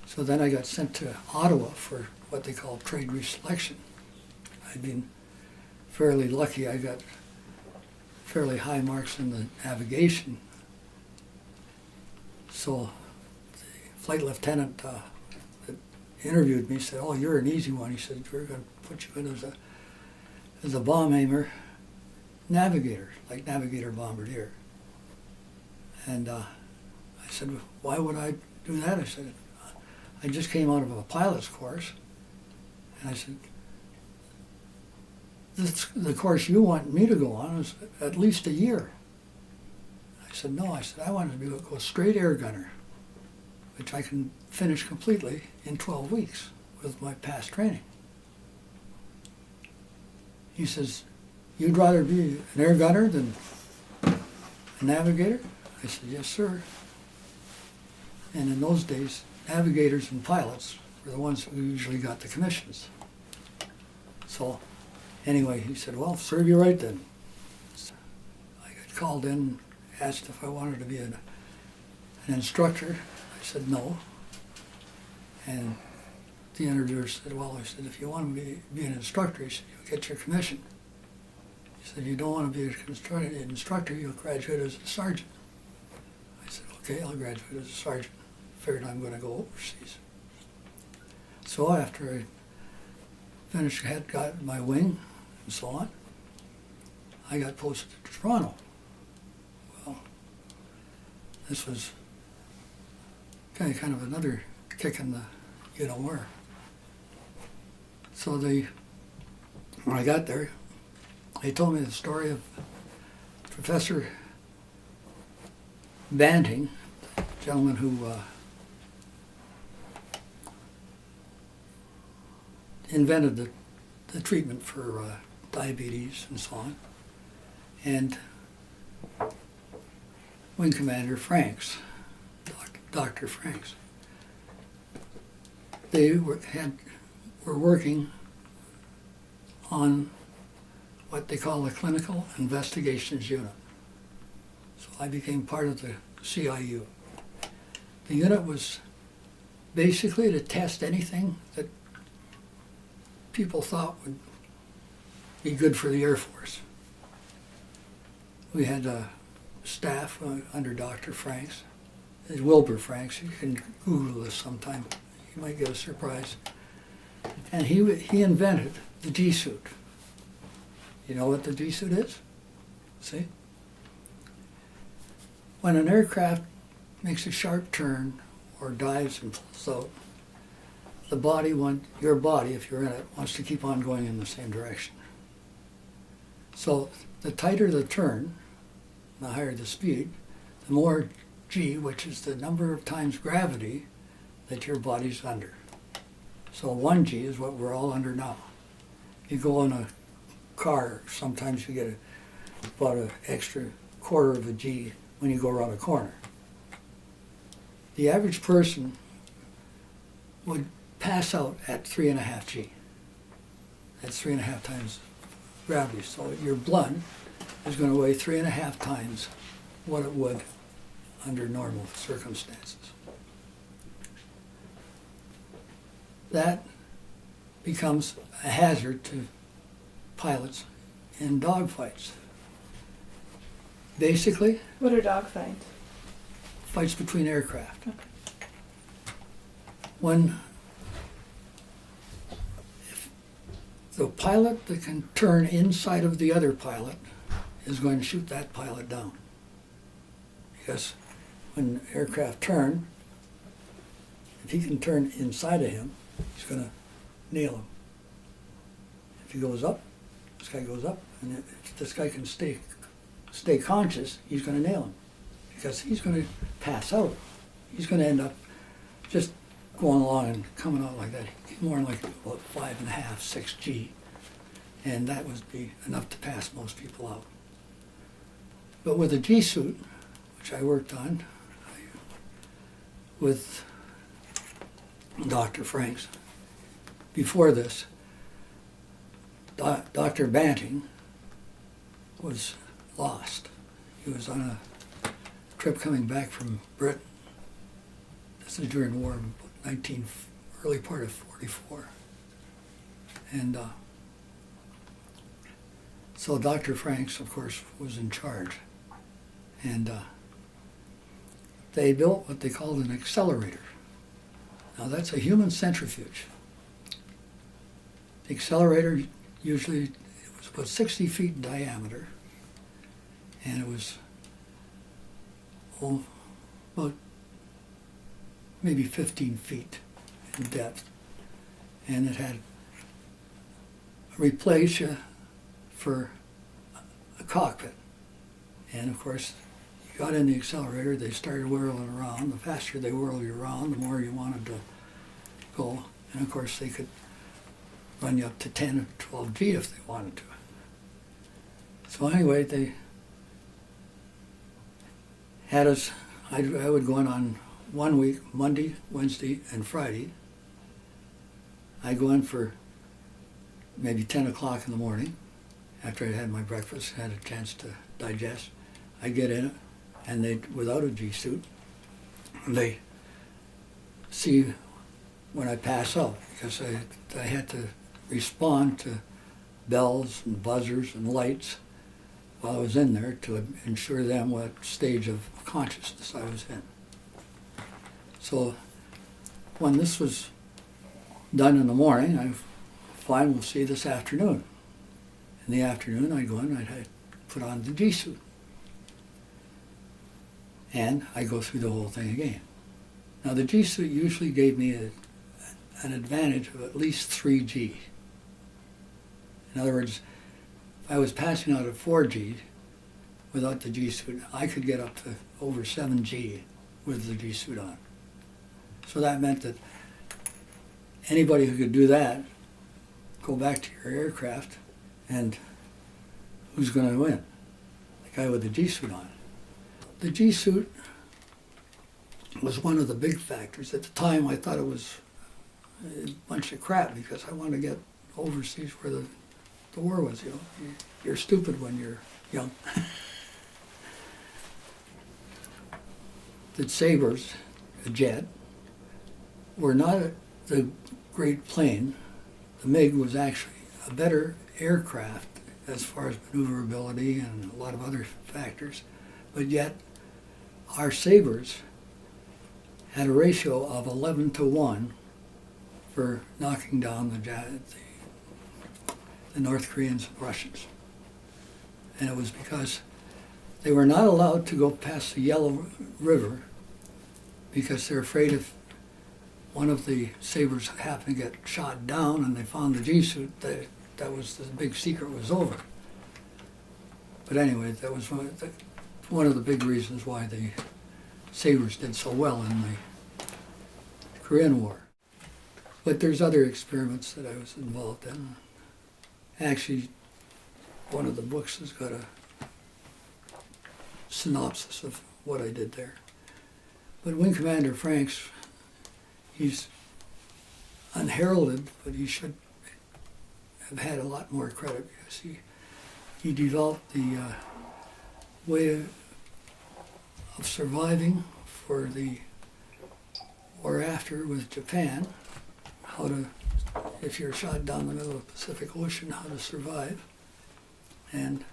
So then I got sent to Ottawa for what they call trade reselection. I'd been fairly lucky. I got fairly high marks in the navigation. So the flight lieutenant that interviewed me said, "Oh, you're an easy one." He said, "We're going to put you in as a bomb aimer navigator, like navigator bombardier." And I said, "Why would I do that?" I said, "I just came out of a pilot's course." And I said, "The course you want me to go on is at least a year." I said, "No," I said, "I want to go straight air gunner, which I can finish completely in 12 weeks with my past training." He says, "You'd rather be an air gunner than a navigator?" I said, "Yes, sir." And in those days, navigators and pilots were the ones who usually got the commissions. So anyway, he said, "Well, serve you right then." So I got called in, asked if I wanted to be an instructor. I said no. And the interviewer said, "Well," I said, "if you want to be an instructor," he said, "you'll get your commission." He said, "If you don't want to be an instructor, you'll graduate as a sergeant." I said, "Okay, I'll graduate as a sergeant." Figured I'm going to go overseas. So after I finished, had got my wing and so on, I got posted to Toronto. Well, this was kind of another kick in the you-know-where. So when I got there, they told me the story of Professor Banting, the gentleman who invented the treatment for diabetes and so on, and Wing Commander Franks, Dr. Franks. They were working on what they call the Clinical Investigations Unit. So I became part of the CIU. The unit was basically to test anything that people thought would be good for the Air Force. We had a staff under Dr. Franks. It's Wilbur Franks. You can Google this sometime. You might get a surprise. And he invented the G-suit. You know what the G-suit is? See? When an aircraft makes a sharp turn or dives and pulls out, your body, if you're in it, wants to keep on going in the same direction. So the tighter the turn, the higher the speed, the more G, which is the number of times gravity that your body's under. So 1G is what we're all under now. You go in a car, sometimes you get about an extra quarter of a G when you go around a corner. The average person would pass out at 3.5 G. That's 3.5 times gravity. So your blood is going to weigh 3.5 times what it would under normal circumstances. That becomes a hazard to pilots in dogfights. Basically, What are dogfights? fights between aircraft. Okay. If the pilot that can turn inside of the other pilot is going to shoot that pilot down. Because when aircraft turn, if he can turn inside of him, he's going to nail him. If he goes up, this guy goes up, and if this guy can stay conscious, he's going to nail him. Because he's going to pass out. He's going to end up just going along and coming out like that. More like about 5.5, 6 G. And that would be enough to pass most people out. But with a G-suit, which I worked on with Dr. Franks, before this, Dr. Banting was lost. He was on a trip coming back from Britain. This is during the war of early part of 44. And so Dr. Franks, of course, was in charge. And they built what they called an accelerator. Now that's a human centrifuge. The accelerator usually it was about 60 feet in diameter, and it was about maybe 15 feet in depth, and it had a replace for a cockpit. And of course, you got in the accelerator, they started whirling around. The faster they whirled you around, the more you wanted to go. And of course, they could run you up to 10 or 12 G if they wanted to. So anyway, they had us, I would go in on 1 week, Monday, Wednesday, and Friday. I'd go in for maybe 10 o'clock in the morning, after I had my breakfast, had a chance to digest. I'd get in it, and they, without a G suit, they see when I pass out, because I had to respond to bells and buzzers and lights while I was in there to ensure them what stage of consciousness I was in. So when this was done in the morning, I fine, we'll see this afternoon. In the afternoon, I'd go in, I'd put on the G suit. And I go through the whole thing again. Now the G suit usually gave me an advantage of at least 3G. In other words, if I was passing out at 4G without the G suit, I could get up to over 7G with the G suit on. So that meant that anybody who could do that, go back to your aircraft, and who's going to win? The guy with the G suit on. The G suit was one of the big factors. At the time, I thought it was a bunch of crap because I wanted to get overseas where the war was. You know, you're stupid when you're young. The Sabres, a jet, were not the great plane. The MiG was actually a better aircraft as far as maneuverability and a lot of other factors, but yet our Sabres had a ratio of 11-to-1 for knocking down the North Koreans and Russians. And it was because they were not allowed to go past the Yellow River because they're afraid if one of the Sabres happened to get shot down and they found the G suit, that was the big secret was over. But anyway, that was one of the big reasons why the Sabres did so well in the Korean War. But there's other experiments that I was involved in. Actually, one of the books has got a synopsis of what I did there. But Wing Commander Franks, he's unheralded, but he should have had a lot more credit because he developed the way of surviving for the war after with Japan, how to, if you're shot down the middle of the Pacific Ocean, how to survive, and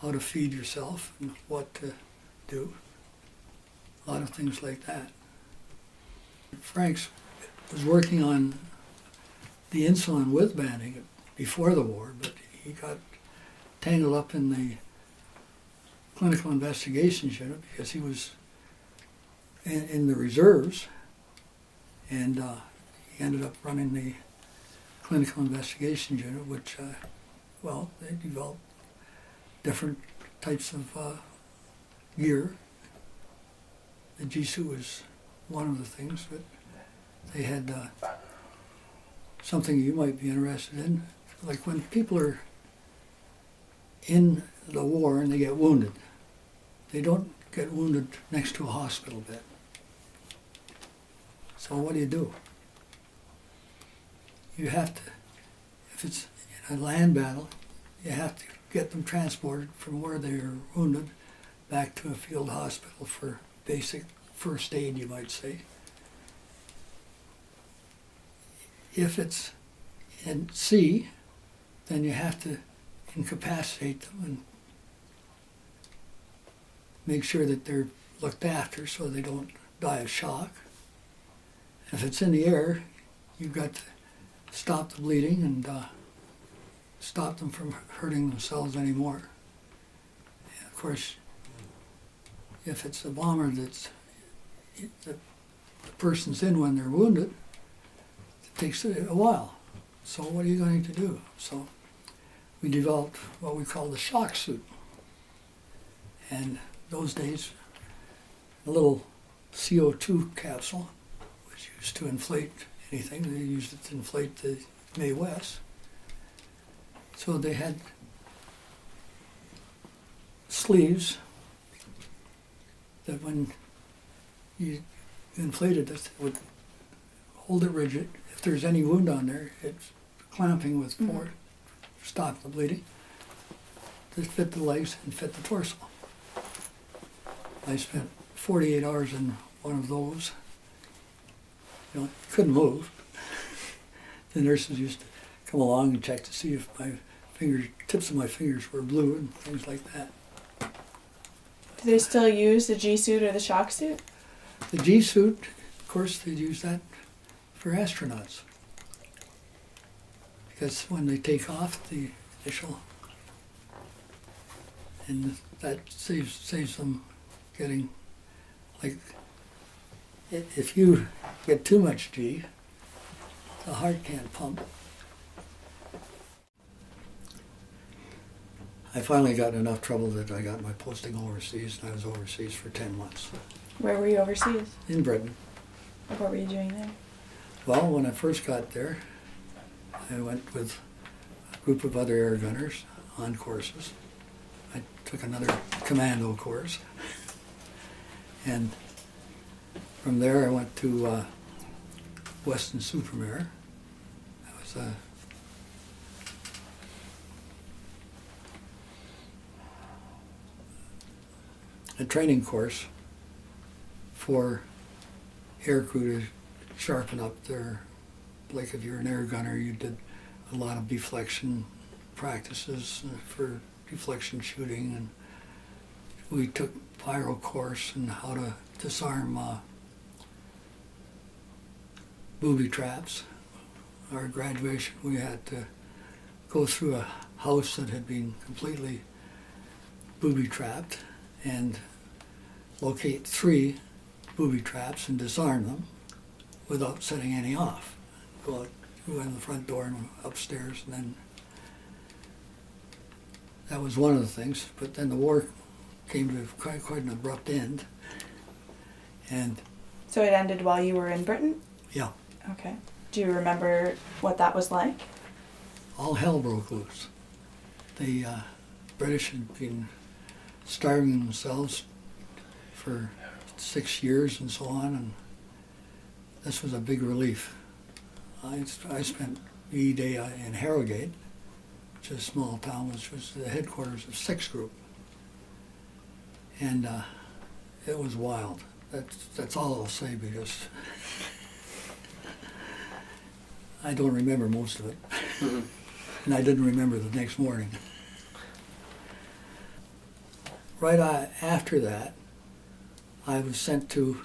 how to feed yourself and what to do. A lot of things like that. Franks was working on the insulin withbanding before the war, but he got tangled up in the clinical investigations unit because he was in the reserves, and he ended up running the clinical investigations unit, which, well, they developed different types of gear. The G suit was one of the things, but they had something you might be interested in. Like when people are in the war and they get wounded, they don't get wounded next to a hospital bed. So what do? You have to, if it's in a land battle, you have to get them transported from where they are wounded back to a field hospital for basic first aid, you might say. if it's in C, then you have to incapacitate them and make sure that they're looked after so they don't die of shock. If it's in the air, you've got to stop the bleeding and stop them from hurting themselves anymore. And of course, if it's a bomber that's the person's in when they're wounded, it takes a while. So what are you going to do? So we developed what we call the shock suit. And those days, a little CO2 capsule, which used to inflate anything. They used it to inflate the Mae West. So they had sleeves that when you inflated it, would hold it rigid. If there's any wound on there, it's clamping with force, stop the bleeding, to fit the legs and fit the torso. I spent 48 hours in one of those. You know, couldn't move. The nurses used to come along and check to see if my fingers, tips of my fingers were blue and things like that. Do they still use the G suit or the shock suit? The G suit, of course, they'd use that for astronauts. Because when they take off the initial, and that saves them getting, like, if you get too much G, the heart can't pump. I finally got in enough trouble that I got my posting overseas, and I was overseas for 10 months. Where were you overseas? In Britain. What were you doing there? Well, when I first got there, I went with a group of other air gunners on courses. I took another commando course. And from there I went to Weston Supermare. That was a training course for air crew to sharpen up their, like if you're an air gunner, you did a lot of deflection practices for deflection shooting, and we took pyro course and how to disarm booby traps. Our graduation, we had to go through a house that had been completely booby trapped and locate 3 booby traps and disarm them without setting any off. Go out, go in the front door and upstairs, and then that was one of the things. But then the war came to quite an abrupt end. And So it ended while you were in Britain? yeah, Okay. Do you remember what that was like? all hell broke loose. The British had been starving themselves for 6 years and so on, and this was a big relief. I spent VE Day in Harrogate, which is a small town, which was the headquarters of 6th Group. And it was wild. That's all I'll say, because I don't remember most of it. And I didn't remember the next morning. Right after that, I was sent to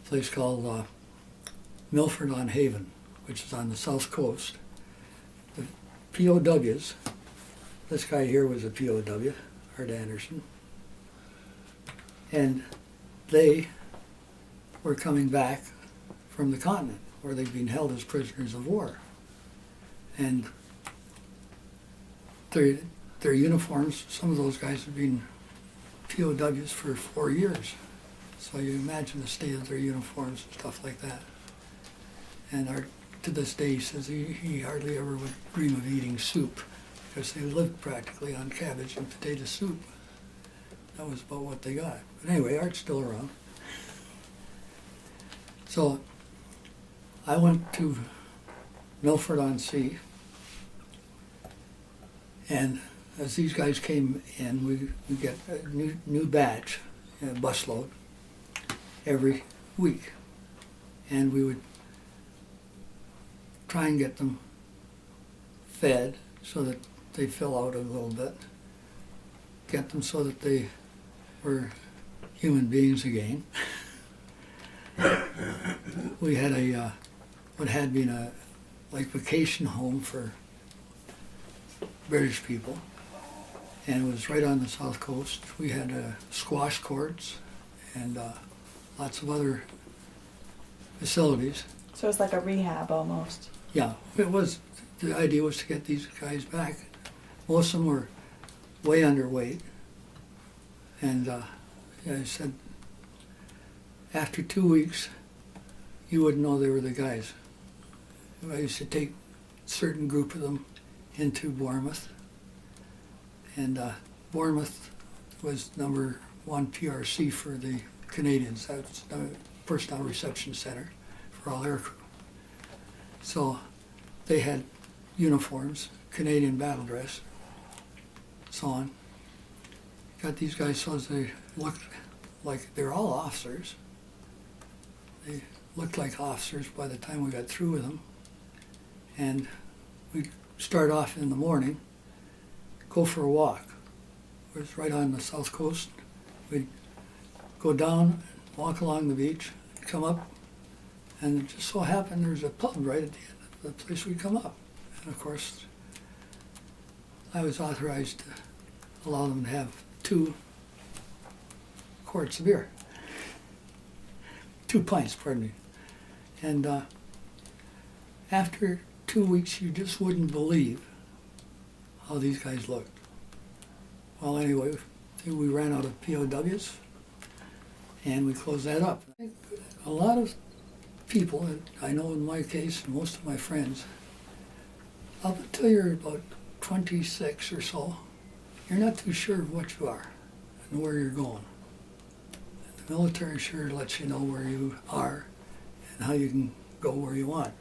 a place called Milford-on-Haven, which is on the south coast. The POWs, this guy here was a POW, Art Anderson, and they were coming back from the continent where they'd been held as prisoners of war. And their uniforms, some of those guys had been POWs for 4 years. So you imagine the state of their uniforms and stuff like that. And Art, to this day, he says he hardly ever would dream of eating soup, because they lived practically on cabbage and potato soup. That was about what they got. But anyway, Art's still around. So I went to Milford-on-Sea, and as these guys came in, we get a new batch, a busload, every week. And we would try and get them fed so that they fill out a little bit, get them so that they were human beings again. We had what had been a vacation home for British people, and it was right on the south coast. We had squash courts and lots of other facilities. So it's like a rehab almost. Yeah, it was. The idea was to get these guys back. Most of them were way underweight, and yeah, I said, after 2 weeks, you wouldn't know they were the guys. I used to take a certain group of them into Bournemouth, and Bournemouth was number 1 PRC for the Canadians. That's the personnel reception center for all aircrew. So they had uniforms, Canadian battle dress, so on. Got these guys so as they looked like they're all officers. They looked like officers by the time we got through with them. And we'd start off in the morning, go for a walk. It was right on the south coast. We'd go down, walk along the beach, come up, and it just so happened there's a pub right at the end of the place we'd come up. And of course, I was authorized to allow them to have 2 quarts of beer. 2 pints, pardon me. And after 2 weeks, you just wouldn't believe how these guys looked. Well, anyway, we ran out of POWs, and we closed that up. A lot of people, I know in my case, and most of my friends, up until you're about 26 or so, you're not too sure of what you are and where you're going. The military sure lets you know where you are and how you can go where you want.